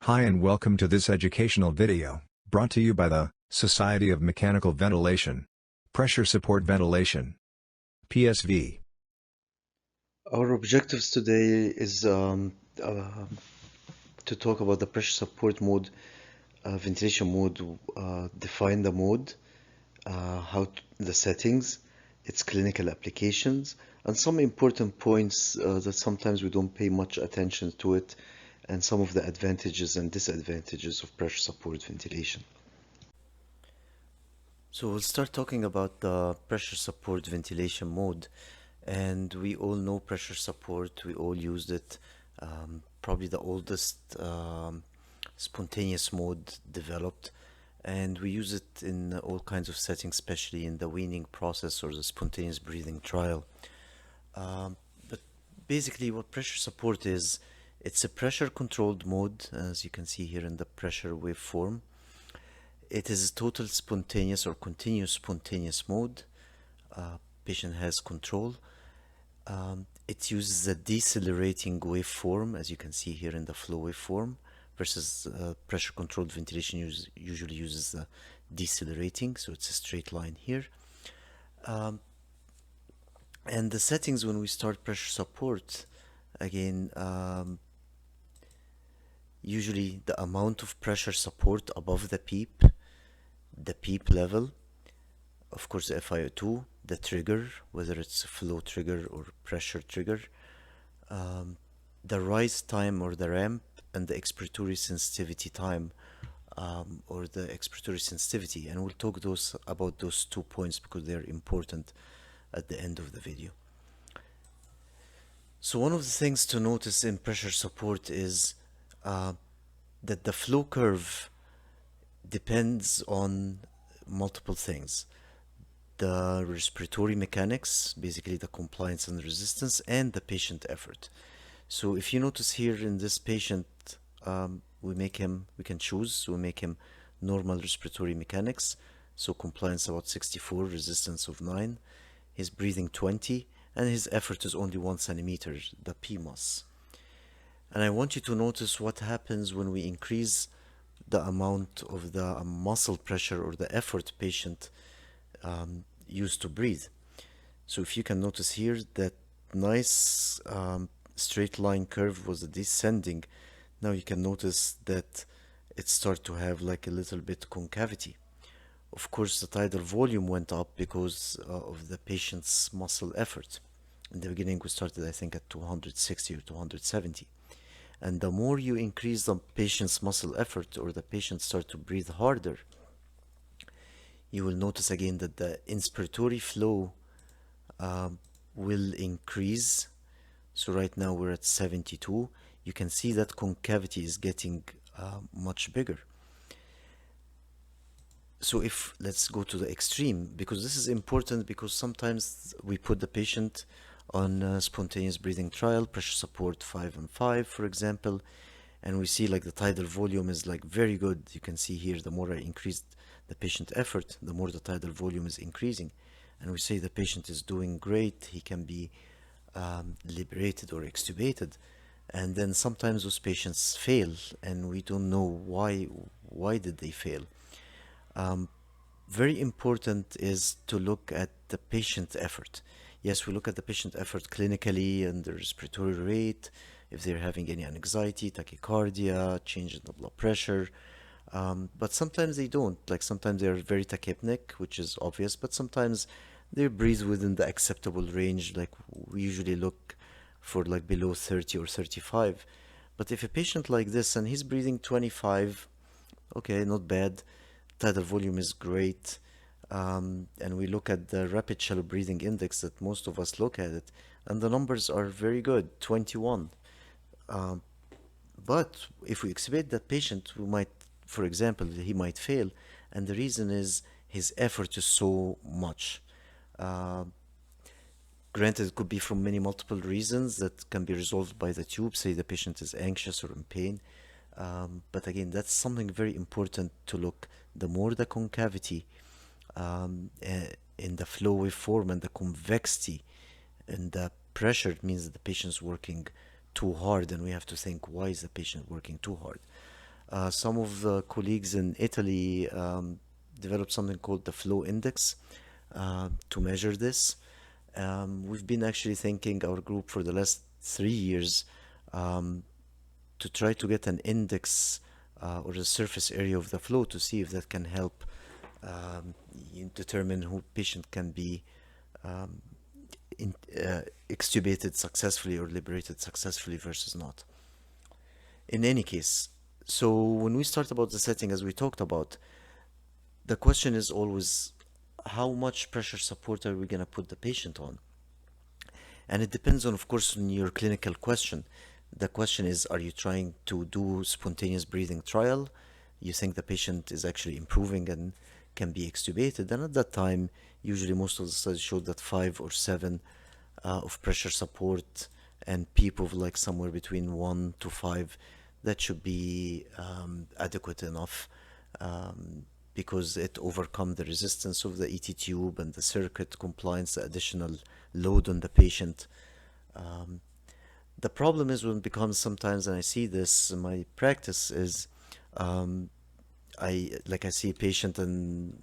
Hi and welcome to this educational video, brought to you by the Society of Mechanical Ventilation. Pressure Support Ventilation. PSV. Our objectives today is to talk about the pressure support mode, ventilation mode, define the mode, the settings, its clinical applications, and some important points that sometimes we don't pay much attention to it, and some of the advantages and disadvantages of pressure support ventilation. So we'll start talking about the pressure support ventilation mode. And we all know pressure support, we all used it. Probably the oldest spontaneous mode developed. And we use it in all kinds of settings, especially in the weaning process or the spontaneous breathing trial. But basically, what pressure support is, it's a pressure controlled mode, as you can see here in the pressure waveform. It is total spontaneous or continuous spontaneous mode. Patient has control. It uses a decelerating waveform, as you can see here in the flow waveform, versus pressure controlled ventilation usually uses the decelerating, so it's a straight line here. And the settings when we start pressure support, again, usually the amount of pressure support above the PEEP level, of course the FiO2, the trigger, whether it's a flow trigger or pressure trigger, the rise time or the ramp, and the expiratory sensitivity time, or the expiratory sensitivity. And we'll talk about those 2 points because they're important at the end of the video. So one of the things to notice in pressure support is that the flow curve depends on multiple things. The respiratory mechanics, basically the compliance and resistance, and the patient effort. So if you notice here in this patient, we can choose, we make him normal respiratory mechanics. So compliance about 64, resistance of 9, his breathing 20, and his effort is only 1 centimeter, the PMOS. And I want you to notice what happens when we increase the amount of the muscle pressure or the effort patient used to breathe. So if you can notice here, that nice straight line curve was descending. Now you can notice that it started to have like a little bit concavity. Of course, the tidal volume went up because of the patient's muscle effort. In the beginning, we started, I think, at 260 or 270. And the more you increase the patient's muscle effort, or the patient start to breathe harder, you will notice again that the inspiratory flow will increase. So right now we're at 72. You can see that concavity is getting much bigger. So let's go to the extreme, because this is important, because sometimes we put the patient on a spontaneous breathing trial, pressure support 5 and 5, for example, and we see like the tidal volume is like very good. You can see here, the more I increased the patient effort, the more the tidal volume is increasing. And we say the patient is doing great, he can be liberated or extubated. And then sometimes those patients fail, and we don't know why did they fail. Very important is to look at the patient effort. Yes, we look at the patient effort clinically and the respiratory rate, if they're having any anxiety, tachycardia, change in the blood pressure. But sometimes they don't. Like sometimes they're very tachypneic, which is obvious, but sometimes they breathe within the acceptable range. Like we usually look for like below 30 or 35. But if a patient like this and he's breathing 25, okay, not bad. Tidal volume is great. And we look at the rapid shallow breathing index that most of us look at it, and the numbers are very good, 21. But if we exhibit that patient who might, for example, he might fail, and the reason is his effort is so much. Granted, it could be from multiple reasons that can be resolved by the tube. Say the patient is anxious or in pain. But again, that's something very important to look. The more the concavity in the flow waveform and the convexity and the pressure, it means that the patient's working too hard, and we have to think, why is the patient working too hard? Some of the colleagues in Italy developed something called the flow index to measure this. We've been actually thinking, our group, for the last 3 years, um, to try to get an index or the surface area of the flow to see if that can help determine who patient can be um, extubated successfully or liberated successfully versus not. In any case, so when we start about the setting, as we talked about, the question is always how much pressure support are we going to put the patient on? And it depends on, of course, on your clinical question. The question is, are you trying to do spontaneous breathing trial? You think the patient is actually improving and can be extubated. And at that time, usually most of the studies showed that 5 or 7 of pressure support and PEEP of like somewhere between 1 to 5, that should be adequate enough, because it overcome the resistance of the ET tube and the circuit compliance, the additional load on the patient. Um, the problem is when it becomes sometimes, and I see this in my practice, is um, I see a patient and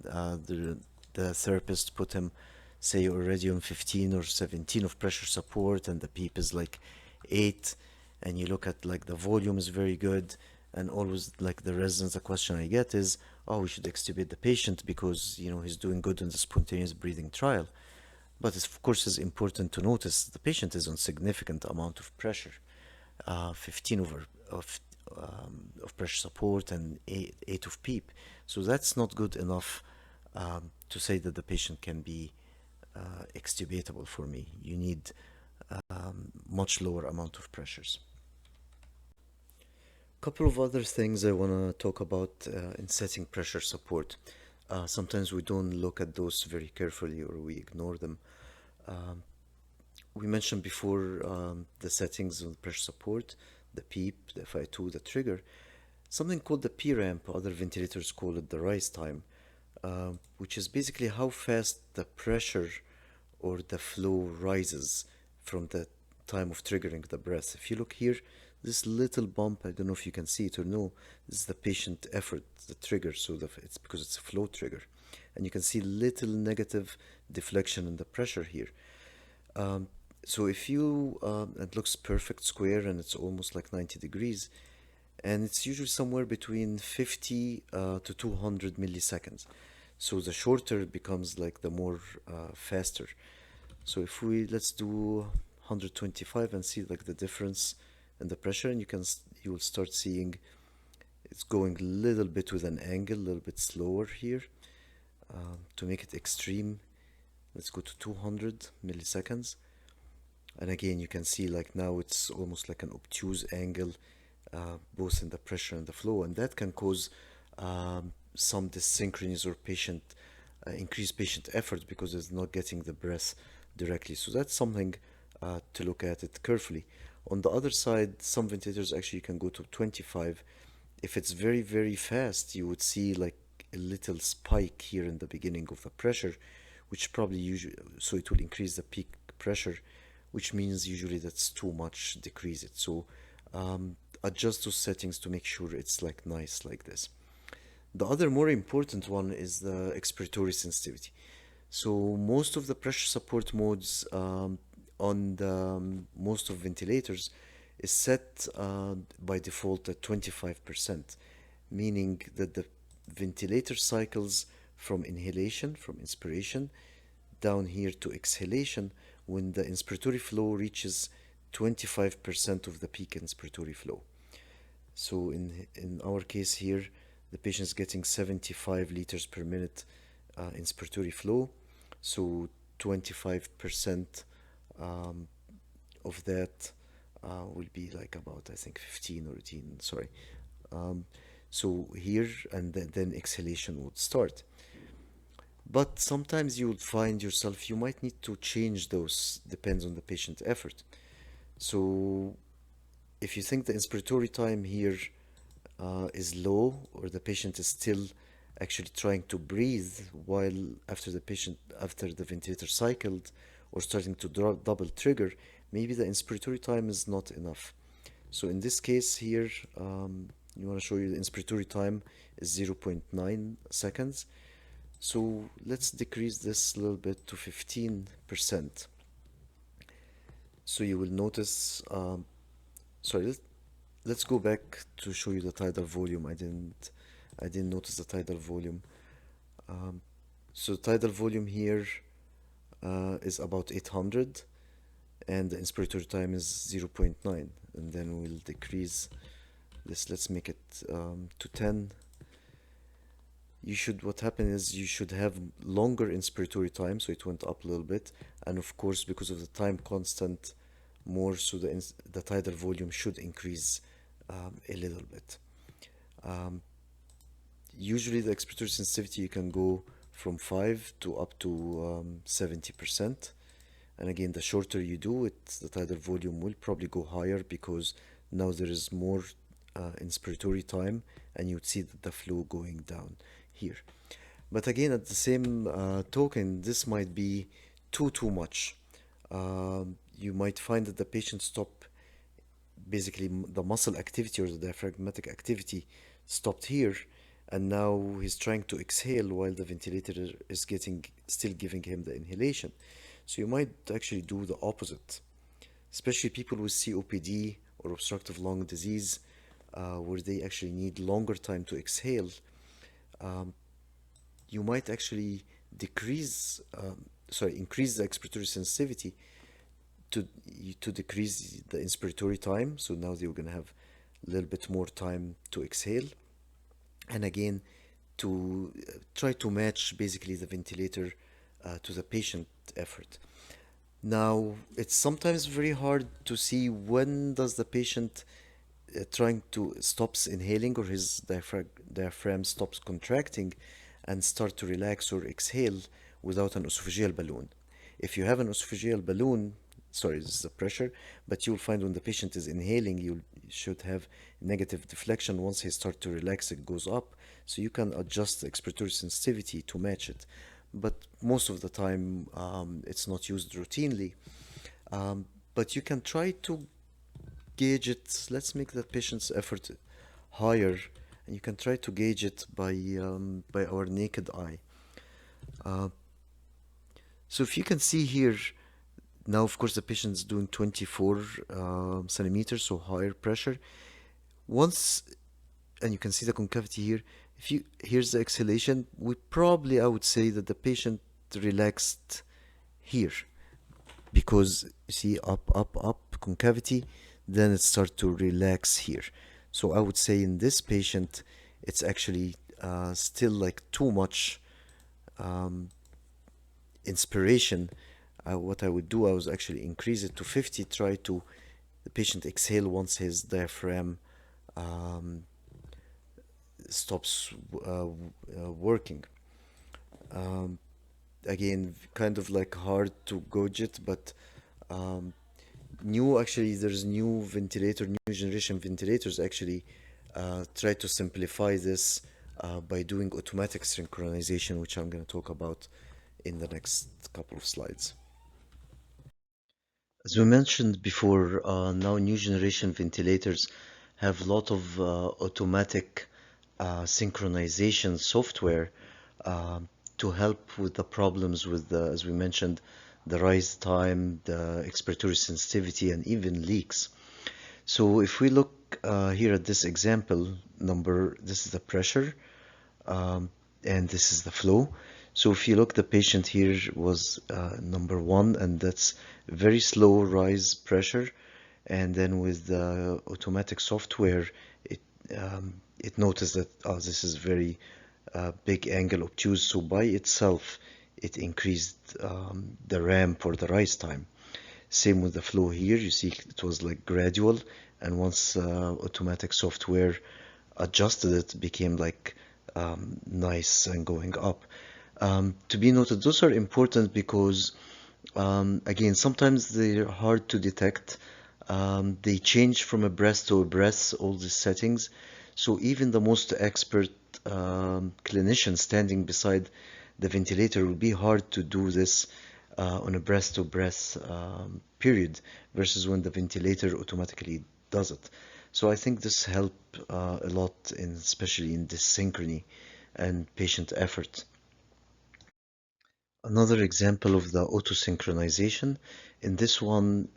the therapist put him, say, already on 15 or 17 of pressure support, and the PEEP is like 8, and you look at like the volume is very good, and always like the residents, the question I get is, oh, we should extubate the patient because he's doing good in the spontaneous breathing trial. But it's, of course, is important to notice the patient is on significant amount of pressure, 15 over of pressure support and 8 of PEEP. So that's not good enough to say that the patient can be extubatable for me. You need much lower amount of pressures. Couple of other things I want to talk about in setting pressure support. Sometimes we don't look at those very carefully or we ignore them. Um, we mentioned before the settings of the pressure support, the PEEP, the FI2, the trigger. Something called the P ramp, other ventilators call it the rise time, which is basically how fast the pressure or the flow rises from the time of triggering the breath. If you look here, this little bump, I don't know if you can see it or no, this is the patient effort, the trigger, so it's because it's a flow trigger. And you can see little negative deflection in the pressure here. Um, so if you, it looks perfect square and it's almost like 90 degrees, and it's usually somewhere between 50 to 200 milliseconds. So the shorter it becomes, like the more faster. So if let's do 125 and see like the difference in the pressure, and you will start seeing it's going a little bit with an angle, a little bit slower here. To make it extreme, let's go to 200 milliseconds. And again, you can see like now it's almost like an obtuse angle, both in the pressure and the flow, and that can cause some dyssynchronies or increased patient effort because it's not getting the breath directly. So that's something to look at it carefully. On the other side, some ventilators actually can go to 25. If it's very, very fast, you would see like a little spike here in the beginning of the pressure, which probably usually, so it will increase the peak pressure, which means usually that's too much, decrease it. So adjust those settings to make sure it's like nice like this. The other more important one is the expiratory sensitivity. So most of the pressure support modes on most of ventilators is set by default at 25%, meaning that the ventilator cycles from inhalation, from inspiration, down here to exhalation when the inspiratory flow reaches 25% of the peak inspiratory flow. So in our case here, the patient is getting 75 liters per minute inspiratory flow. So 25% of that will be like about, I think, 15 or 18, sorry. So here, and then exhalation would start. But sometimes you would find yourself, you might need to change those, depends on the patient effort. So if you think the inspiratory time here is low, or the patient is still actually trying to breathe while after the ventilator cycled or starting to double trigger, maybe the inspiratory time is not enough. So in this case here, you want to show you the inspiratory time is 0.9 seconds. So let's decrease this a little bit to 15%. So you will notice, sorry, let's go back to show you the tidal volume. I didn't notice the tidal volume. So tidal volume here is about 800, and the inspiratory time is 0.9, and then we'll decrease this. Let's make it to 10. What happened is you should have longer inspiratory time, so it went up a little bit, and of course because of the time constant more, so the tidal volume should increase a little bit. Usually the expiratory sensitivity you can go from 5 to up to 70%. And again, the shorter you do it, the tidal volume will probably go higher, because now there is more inspiratory time, and you'd see the flow going down here. But again, at the same token, this might be too much. You might find that the patient stop, basically the muscle activity or the diaphragmatic activity stopped here, and now he's trying to exhale while the ventilator is still giving him the inhalation. So you might actually do the opposite, especially people with COPD or obstructive lung disease, where they actually need longer time to exhale. You might actually increase the expiratory sensitivity to decrease the inspiratory time. So now they're going to have a little bit more time to exhale, and again to try to match basically the ventilator to the patient effort. Now, it's sometimes very hard to see when does the patient trying to stops inhaling, or his diaphragm stops contracting and start to relax or exhale without an esophageal balloon. If you have an esophageal balloon, sorry, this is the pressure, but you'll find when the patient is inhaling, you should have negative deflection. Once he starts to relax, it goes up. So you can adjust the expiratory sensitivity to match it. But most of the time, it's not used routinely. But you can try to gauge it. Let's make the patient's effort higher, and you can try to gauge it by our naked eye. So if you can see here, now of course the patient is doing 24 centimeters, so higher pressure. And you can see the concavity here. Here's the exhalation, I would say that the patient relaxed here, because you see up concavity, then it starts to relax here. So I would say in this patient, it's actually still like too much inspiration. What I would do, I was actually increase it to 50, try to the patient exhale once his diaphragm stops working. Again, kind of like hard to gauge it, but there's new generation ventilators actually try to simplify this by doing automatic synchronization, which I'm going to talk about in the next couple of slides. As we mentioned before, now new generation ventilators have a lot of automatic synchronization software to help with the problems with as we mentioned, the rise time, the expiratory sensitivity, and even leaks. So if we look here at this example this is the pressure, and this is the flow. So if you look, the patient here was number 1, and that's very slow rise pressure. And then with the automatic software, it noticed that this is very big angle obtuse. So by itself, it increased the ramp or the rise time. Same with the flow here. You see it was like gradual, and once automatic software adjusted it, became like nice and going up. To be noted, those are important because again, sometimes they're hard to detect. They change from a breath to a breath, all these settings. So even the most expert clinician standing beside the ventilator will be hard to do this on a breath to breath period, versus when the ventilator automatically does it. So I think this helped a lot, in especially in this synchrony and patient effort. Another example of the autosynchronization. In this one,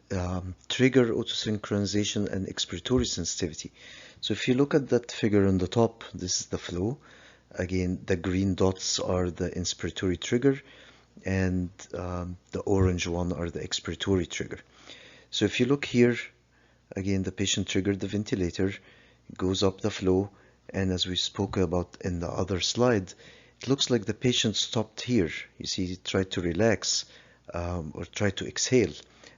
trigger autosynchronization and expiratory sensitivity. So if you look at that figure on the top, this is the flow. Again, the green dots are the inspiratory trigger, and the orange one are the expiratory trigger. So if you look here, again, the patient triggered the ventilator, goes up the flow, and as we spoke about in the other slide, it looks like the patient stopped here. You see, he tried to relax or tried to exhale.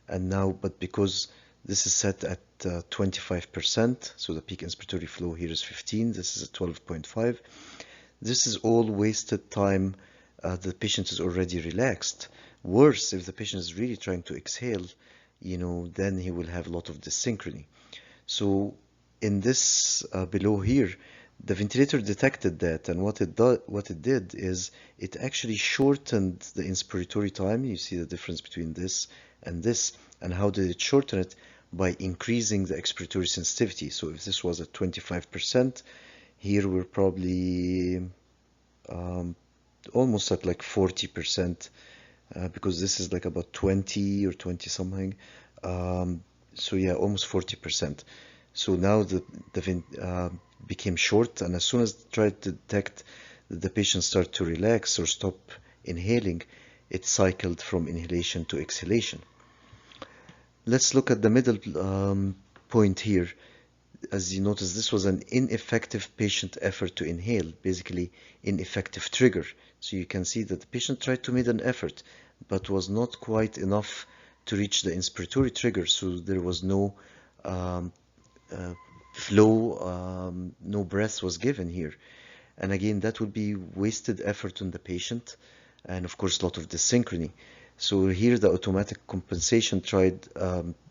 And now, but because this is set at 25%, so the peak inspiratory flow here is 15, this is at 12.5. This is all wasted time. The patient is already relaxed. Worse, if the patient is really trying to exhale, then he will have a lot of dysynchrony. So in this below here, the ventilator detected that, and what it did is it actually shortened the inspiratory time. You see the difference between this, and how did it shorten it? By increasing the expiratory sensitivity. So if this was at 25%, here we're probably almost at like 40%, because this is like about 20 or 20 something. So yeah, almost 40%. So now the became short, and as soon as it tried to detect that the patient started to relax or stop inhaling, it cycled from inhalation to exhalation. Let's look at the middle point here. As you notice, this was an ineffective patient effort to inhale, basically ineffective trigger. So you can see that the patient tried to make an effort, but was not quite enough to reach the inspiratory trigger. So there was no flow, no breath was given here. And again, that would be wasted effort on the patient, and of course, a lot of dysynchrony. So here, the automatic compensation tried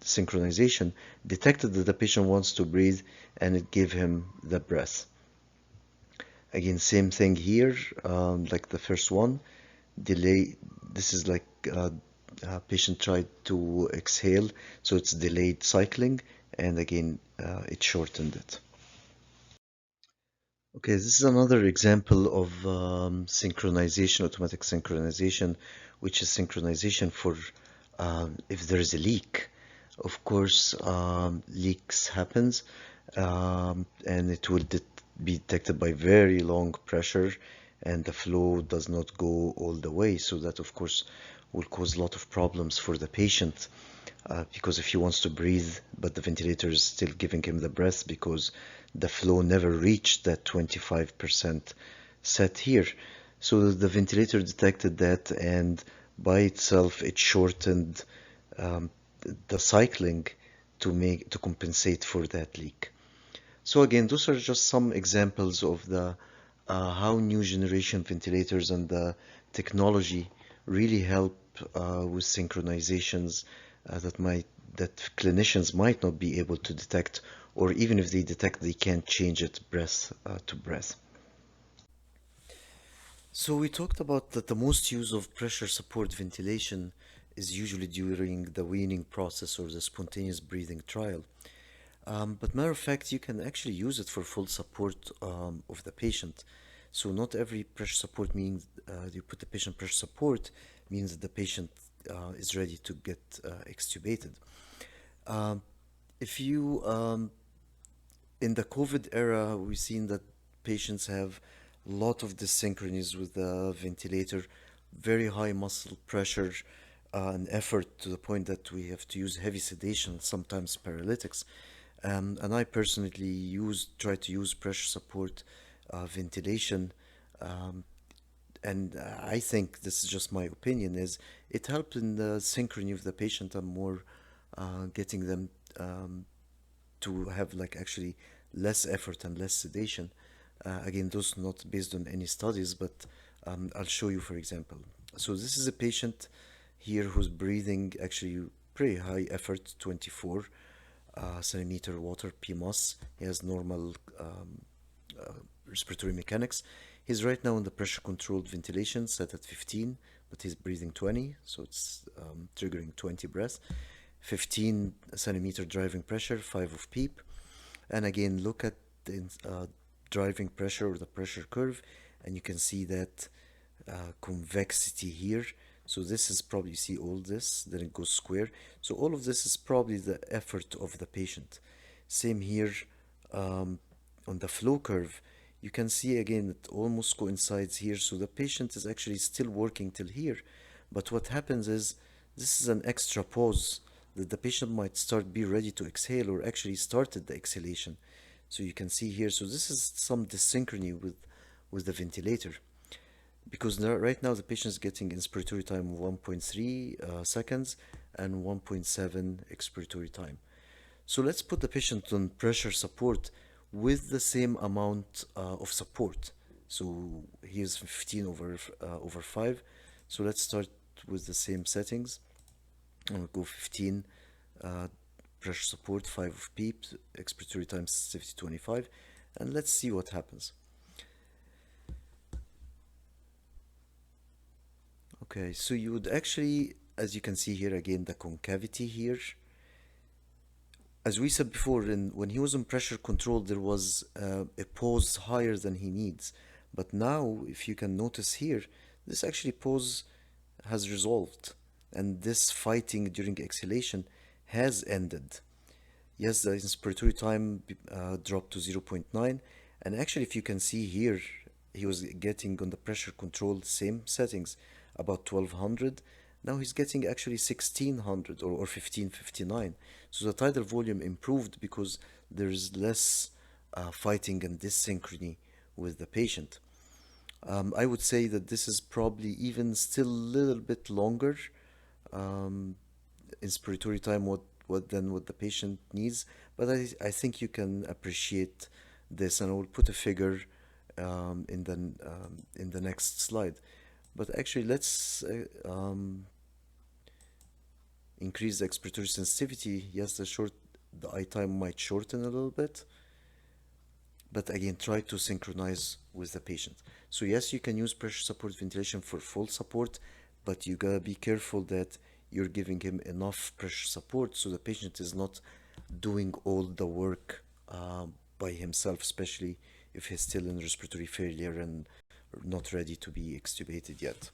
synchronization, detected that the patient wants to breathe, and it gave him the breath. Again, same thing here, like the first one, delay. This is like patient tried to exhale, so it's delayed cycling, and again, it shortened it. Okay, this is another example of synchronization, automatic synchronization, which is synchronization for if there is a leak. Of course, leaks happens, and it will be detected by very long pressure, and the flow does not go all the way. So that, of course, will cause a lot of problems for the patient. Because if he wants to breathe, but the ventilator is still giving him the breath because the flow never reached that 25% set here. So the ventilator detected that, and by itself it shortened the cycling to compensate for that leak. So again, those are just some examples of the how new generation ventilators and the technology really help with synchronizations that clinicians might not be able to detect, or even if they detect, they can't change it breath to breath. So we talked about that the most use of pressure support ventilation is usually during the weaning process or the spontaneous breathing trial. But matter of fact, you can actually use it for full support of the patient. So not every pressure support means you put the patient pressure support means that the patient is ready to get extubated. Um, if you in the COVID era, we've seen that patients have a lot of dysynchronies with the ventilator, very high muscle pressure and effort to the point that we have to use heavy sedation, sometimes paralytics. And I personally try to use pressure support ventilation, um, and I think this is just my opinion, is it helped in the synchrony of the patient and more getting them to have like actually less effort and less sedation. Again, those not based on any studies, but I'll show you, for example. So this is a patient here who's breathing actually pretty high effort, 24 centimeter water PMOS. He has normal uh, respiratory mechanics. He's right now in the pressure controlled ventilation set at 15, but he's breathing 20, so it's triggering 20 breaths. 15 centimeter driving pressure, 5 of PEEP. And again, look at the driving pressure or the pressure curve, and you can see that convexity here. So this is probably, you see all this, then it goes square. So all of this is probably the effort of the patient. Same here on the flow curve. You can see again it almost coincides here. So the patient is actually still working till here. But what happens is this is an extra pause that the patient might start be ready to exhale or actually started the exhalation. So you can see here. So this is some dyssynchrony with the ventilator, because right now the patient is getting inspiratory time of 1.3 seconds and 1.7 expiratory time. So let's put the patient on pressure support with the same amount of support. So here's 15 over 5. So let's start with the same settings. I'm going to go 15 pressure support, 5 of PEEP, expiratory time sensitivity 25, and let's see what happens. Okay, so you would actually, as you can see here again, the concavity here. As we said before, when he was on pressure control, there was a pause higher than he needs. But now, if you can notice here, this actually pause has resolved. And this fighting during exhalation has ended. Yes, the inspiratory time dropped to 0.9. And actually, if you can see here, he was getting on the pressure control, same settings, about 1200. Now he's getting actually 1600 or 1559. So the tidal volume improved because there's less fighting and dyssynchrony with the patient. I would say that this is probably even still a little bit longer inspiratory time than what the patient needs, but I think you can appreciate this, and I will put a figure in the next slide. But actually, let's increase the expiratory sensitivity. Yes, the eye time might shorten a little bit, but again, try to synchronize with the patient. So yes, you can use pressure support ventilation for full support, but you gotta be careful that you're giving him enough pressure support so the patient is not doing all the work by himself, especially if he's still in respiratory failure and not ready to be extubated yet.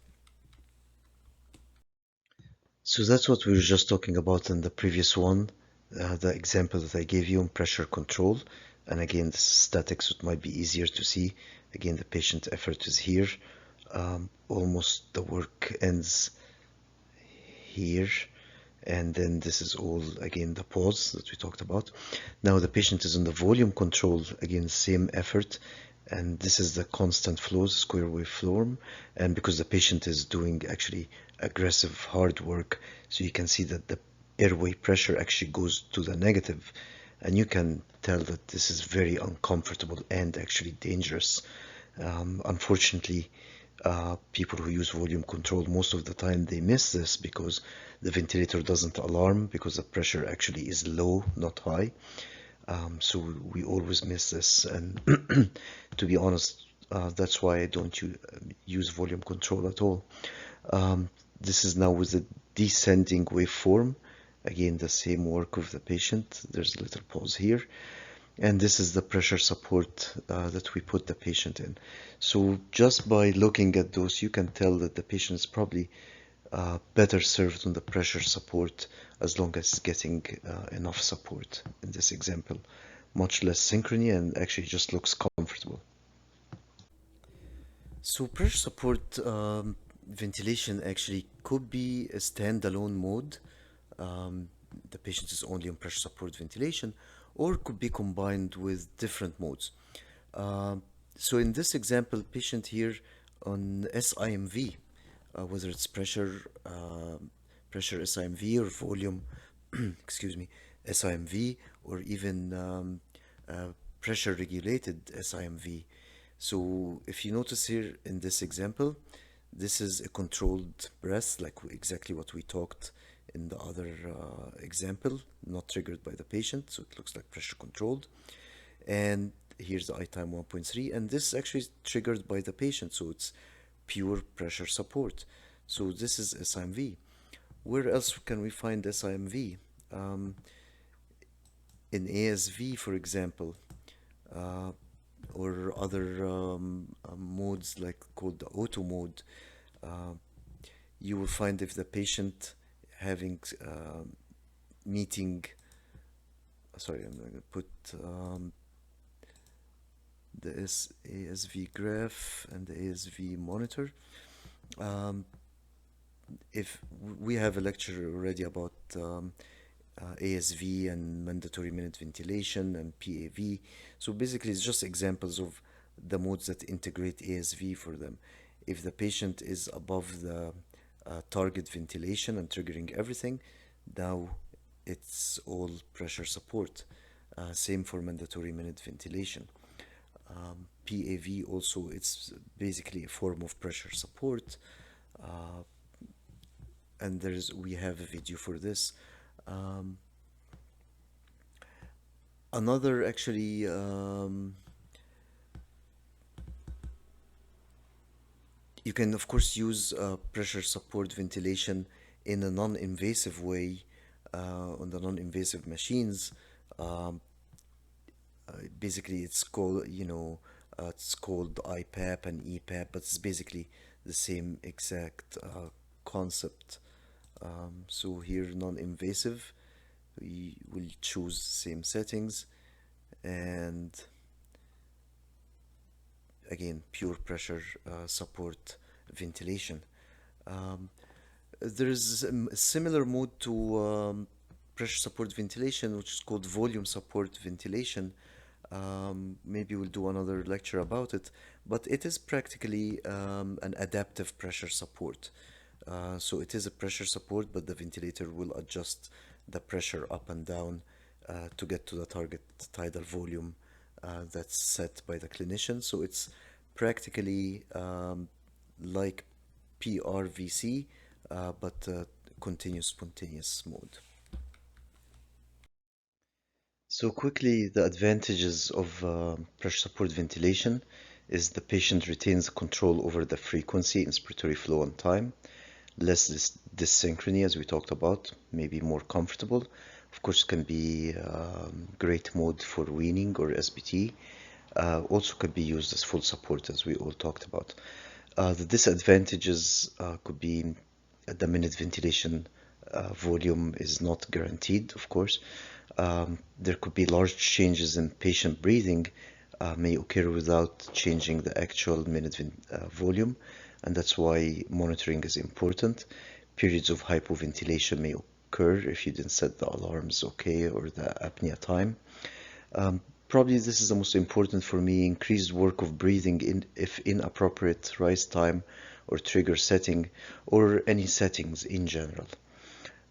So that's what we were just talking about in the previous one, the example that I gave you on pressure control. And again, the statics, it might be easier to see. Again, the patient effort is here. Almost the work ends here. And then this is all, again, the pause that we talked about. Now the patient is on the volume control, again, same effort. And this is the constant flows, square wave form. And because the patient is doing actually aggressive hard work, so you can see that the airway pressure actually goes to the negative. And you can tell that this is very uncomfortable and actually dangerous. Unfortunately, people who use volume control, most of the time they miss this because the ventilator doesn't alarm because the pressure actually is low, not high. So we always miss this, and to be honest, that's why I don't use volume control at all. This is now with the descending waveform. Again, the same work of the patient. There's a little pause here. And this is the pressure support that we put the patient in. So just by looking at those, you can tell that the patient is probably better served on the pressure support as long as getting enough support in this example. Much less synchrony and actually just looks comfortable. So pressure support ventilation actually could be a standalone mode. The patient is only on pressure support ventilation, or could be combined with different modes. So in this example, patient here on SIMV, whether it's pressure SIMV or volume, excuse me, SIMV, or even pressure regulated SIMV. So if you notice here in this example, this is a controlled breath, like exactly what we talked in the other example, not triggered by the patient, so it looks like pressure controlled. And here's the I time 1.3, and this is actually triggered by the patient, so it's pure pressure support. So this is SIMV. Where else can we find SIMV? In ASV, for example, uh, or other modes like called the auto mode, uh, you will find if the patient having meeting, sorry, I'm going to put the ASV graph and the ASV monitor. Um, if we have a lecture already about ASV and mandatory minute ventilation and PAV. So basically, it's just examples of the modes that integrate ASV for them. If the patient is above the target ventilation and triggering everything, now it's all pressure support. Same for mandatory minute ventilation. PAV also, it's basically a form of pressure support. Uh, and we have a video for this. Um, Another actually, you can of course use pressure support ventilation in a non-invasive way on the non-invasive machines. Um, Basically, it's called IPAP and EPAP, but it's basically the same exact concept. So here, non-invasive, we will choose same settings, and again, pure pressure support ventilation. Um, there is a similar mode to pressure support ventilation, which is called volume support ventilation. Maybe we'll do another lecture about it, but it is practically an adaptive pressure support. So it is a pressure support, but the ventilator will adjust the pressure up and down to get to the target tidal volume that's set by the clinician. So it's practically like PRVC, but continuous spontaneous mode. So quickly, the advantages of pressure support ventilation is the patient retains control over the frequency, inspiratory flow, and time. Less dyssynchrony, as we talked about, maybe more comfortable. Of course, can be great mode for weaning or SBT. Also could be used as full support, as we all talked about. The disadvantages could be the minute ventilation volume is not guaranteed, of course. There could be large changes in patient breathing may occur without changing the actual minute volume, and that's why monitoring is important. Periods of hypoventilation may occur if you didn't set the alarms okay or the apnea time. Probably this is the most important for me, increased work of breathing if inappropriate rise time or trigger setting or any settings in general.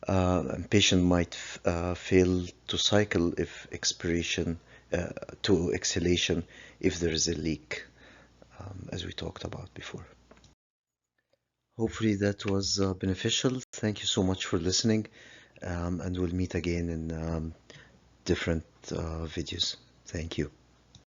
And patient might fail to cycle if expiration to exhalation if there is a leak, as we talked about before. Hopefully that was beneficial. Thank you so much for listening, and we'll meet again in different videos. Thank you.